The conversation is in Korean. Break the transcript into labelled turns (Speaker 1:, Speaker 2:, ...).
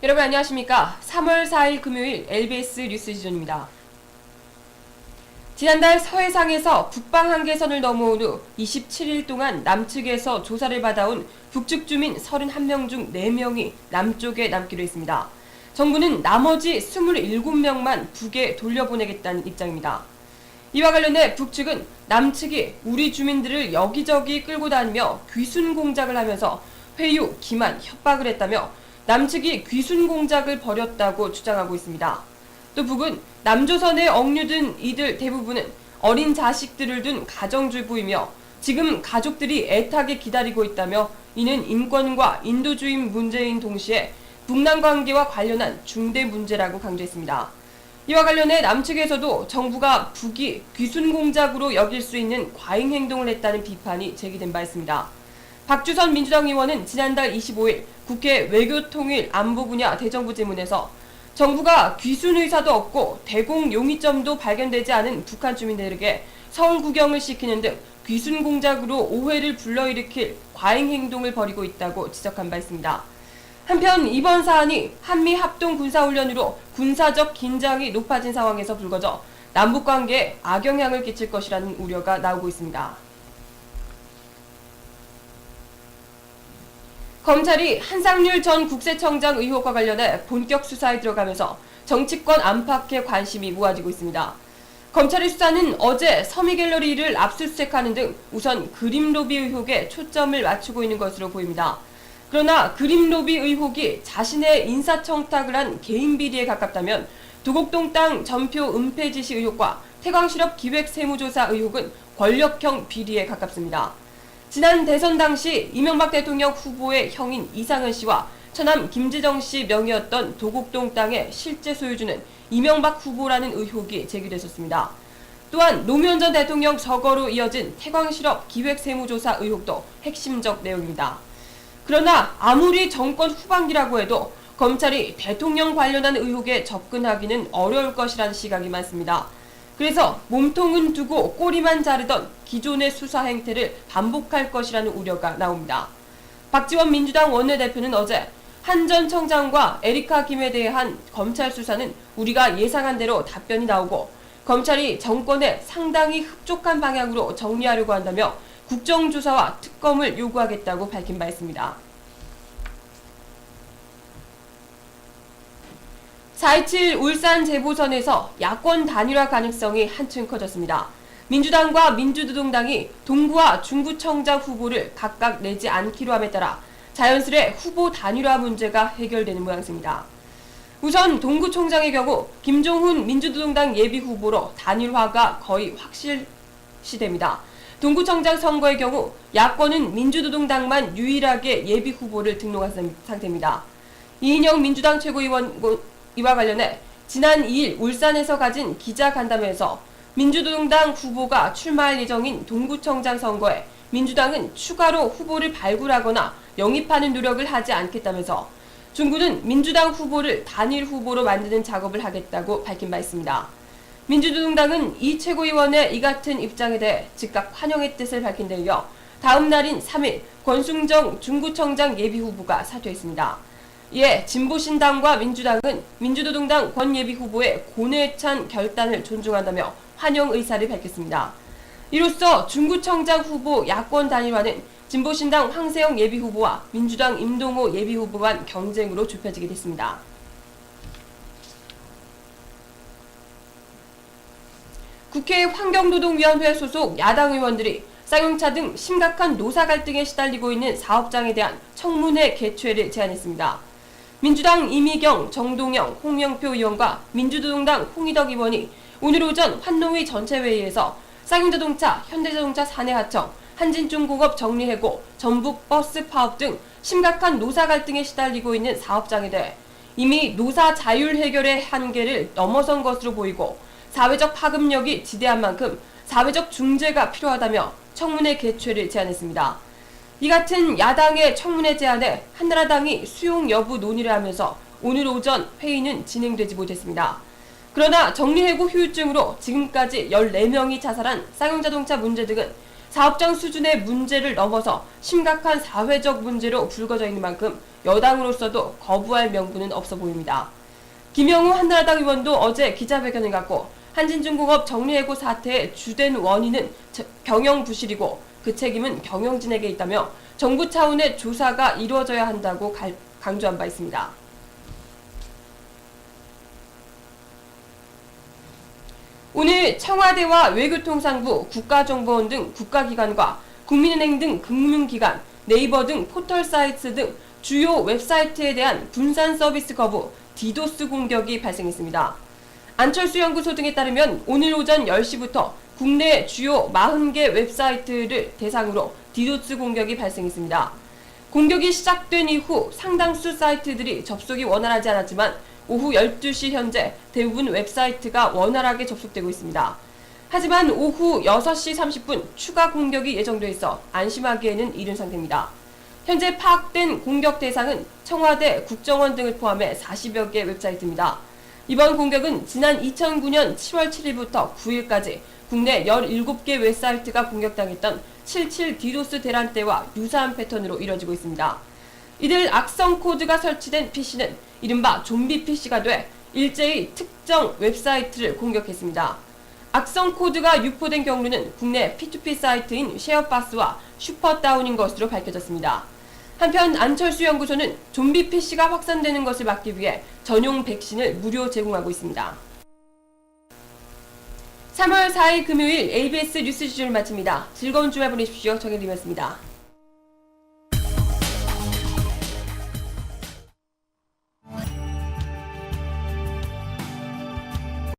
Speaker 1: 여러분 안녕하십니까? 3월 4일 금요일 LBS 뉴스 지존입니다. 지난달 서해상에서 북방 한계선을 넘어온 후 27일 동안 남측에서 조사를 받아온 북측 주민 31명 중 4명이 남쪽에 남기로 했습니다. 정부는 나머지 27명만 북에 돌려보내겠다는 입장입니다. 이와 관련해 북측은 남측이 우리 주민들을 여기저기 끌고 다니며 귀순 공작을 하면서 회유, 기만, 협박을 했다며 남측이 귀순 공작을 벌였다고 주장하고 있습니다. 또 북은 남조선에 억류된 이들 대부분은 어린 자식들을 둔 가정주부이며 지금 가족들이 애타게 기다리고 있다며 이는 인권과 인도주의 문제인 동시에 북남 관계와 관련한 중대 문제라고 강조했습니다. 이와 관련해 남측에서도 정부가 북이 귀순 공작으로 여길 수 있는 과잉 행동을 했다는 비판이 제기된 바 있습니다. 박주선 민주당 의원은 지난달 25일 국회 외교통일 안보 분야 대정부 질문에서 정부가 귀순 의사도 없고 대공 용의점도 발견되지 않은 북한 주민들에게 서울 구경을 시키는 등 귀순 공작으로 오해를 불러일으킬 과잉 행동을 벌이고 있다고 지적한 바 있습니다. 한편 이번 사안이 한미 합동 군사훈련으로 군사적 긴장이 높아진 상황에서 불거져 남북관계에 악영향을 끼칠 것이라는 우려가 나오고 있습니다. 검찰이 한상률 전 국세청장 의혹과 관련해 본격 수사에 들어가면서 정치권 안팎의 관심이 모아지고 있습니다. 검찰의 수사는 어제 서미갤러리를 압수수색하는 등 우선 그림로비 의혹에 초점을 맞추고 있는 것으로 보입니다. 그러나 그림로비 의혹이 자신의 인사청탁을 한 개인 비리에 가깝다면 도곡동 땅 전표 은폐 지시 의혹과 태광실업 기획세무조사 의혹은 권력형 비리에 가깝습니다. 지난 대선 당시 이명박 대통령 후보의 형인 이상은 씨와 처남 김지정 씨 명의였던 도곡동 땅의 실제 소유주는 이명박 후보라는 의혹이 제기됐었습니다. 또한 노무현 전 대통령 서거로 이어진 태광실업 기획세무조사 의혹도 핵심적 내용입니다. 그러나 아무리 정권 후반기라고 해도 검찰이 대통령 관련한 의혹에 접근하기는 어려울 것이라는 시각이 많습니다. 그래서 몸통은 두고 꼬리만 자르던 기존의 수사 행태를 반복할 것이라는 우려가 나옵니다. 박지원 민주당 원내대표는 어제 한 전 청장과 에리카 김에 대한 검찰 수사는 우리가 예상한 대로 답변이 나오고 검찰이 정권에 상당히 흡족한 방향으로 정리하려고 한다며 국정조사와 특검을 요구하겠다고 밝힌 바 있습니다. 4.27 울산 재보선에서 야권 단일화 가능성이 한층 커졌습니다. 민주당과 민주노동당이 동구와 중구청장 후보를 각각 내지 않기로 함에 따라 자연스레 후보 단일화 문제가 해결되는 모양새입니다. 우선 동구청장의 경우 김종훈 민주노동당 예비후보로 단일화가 거의 확실시됩니다. 동구청장 선거의 경우 야권은 민주노동당만 유일하게 예비후보를 등록한 상태입니다. 이인영 민주당 최고위원 이와 관련해 지난 2일 울산에서 가진 기자간담회에서 민주노동당 후보가 출마할 예정인 동구청장 선거에 민주당은 추가로 후보를 발굴하거나 영입하는 노력을 하지 않겠다면서 중구는 민주당 후보를 단일 후보로 만드는 작업을 하겠다고 밝힌 바 있습니다. 민주노동당은 이 최고위원의 이 같은 입장에 대해 즉각 환영의 뜻을 밝힌 데 이어 다음 날인 3일 권순정 중구청장 예비후보가 사퇴했습니다. 이에 진보신당과 민주당은 민주노동당 권 예비후보의 고뇌찬 결단을 존중한다며 환영 의사를 밝혔습니다. 이로써 중구청장 후보 야권 단일화는 진보신당 황세영 예비후보와 민주당 임동호 예비후보 간 경쟁으로 좁혀지게 됐습니다. 국회 환경노동위원회 소속 야당 의원들이 쌍용차 등 심각한 노사 갈등에 시달리고 있는 사업장에 대한 청문회 개최를 제안했습니다. 민주당 이미경, 정동영, 홍영표 의원과 민주노동당 홍희덕 의원이 오늘 오전 환노위 전체회의에서 쌍용자동차, 현대자동차 사내하청, 한진중공업 정리해고, 전북 버스 파업 등 심각한 노사 갈등에 시달리고 있는 사업장에 대해 이미 노사 자율 해결의 한계를 넘어선 것으로 보이고 사회적 파급력이 지대한 만큼 사회적 중재가 필요하다며 청문회 개최를 제안했습니다. 이 같은 야당의 청문회 제안에 한나라당이 수용 여부 논의를 하면서 오늘 오전 회의는 진행되지 못했습니다. 그러나 정리해고 후유증으로 지금까지 14명이 자살한 쌍용자동차 문제 등은 사업장 수준의 문제를 넘어서 심각한 사회적 문제로 불거져 있는 만큼 여당으로서도 거부할 명분은 없어 보입니다. 김영우 한나라당 의원도 어제 기자회견을 갖고 한진중공업 정리해고 사태의 주된 원인은 경영 부실이고 그 책임은 경영진에게 있다며 정부 차원의 조사가 이루어져야 한다고 강조한 바 있습니다. 오늘 청와대와 외교통상부, 국가정보원 등 국가기관과 국민은행 등 금융기관, 네이버 등 포털 사이트 등 주요 웹사이트에 대한 분산 서비스 거부, 디도스 공격이 발생했습니다. 안철수 연구소 등에 따르면 오늘 오전 10시부터 국내 주요 40개 웹사이트를 대상으로 디도스 공격이 발생했습니다. 공격이 시작된 이후 상당수 사이트들이 접속이 원활하지 않았지만 오후 12시 현재 대부분 웹사이트가 원활하게 접속되고 있습니다. 하지만 오후 6시 30분 추가 공격이 예정돼 있어 안심하기에는 이른 상태입니다. 현재 파악된 공격 대상은 청와대, 국정원 등을 포함해 40여 개 웹사이트입니다. 이번 공격은 지난 2009년 7월 7일부터 9일까지 국내 17개 웹사이트가 공격당했던 77 디도스 대란 때와 유사한 패턴으로 이뤄지고 있습니다. 이들 악성 코드가 설치된 PC는 이른바 좀비 PC가 돼 일제히 특정 웹사이트를 공격했습니다. 악성 코드가 유포된 경로는 국내 P2P 사이트인 쉐어박스와 슈퍼다운인 것으로 밝혀졌습니다. 한편 안철수 연구소는 좀비 PC가 확산되는 것을 막기 위해 전용 백신을 무료 제공하고 있습니다. 3월 4일 금요일 ABS 뉴스 지주를 마칩니다. 즐거운 주말 보내십시오. 정혜림이었습니다.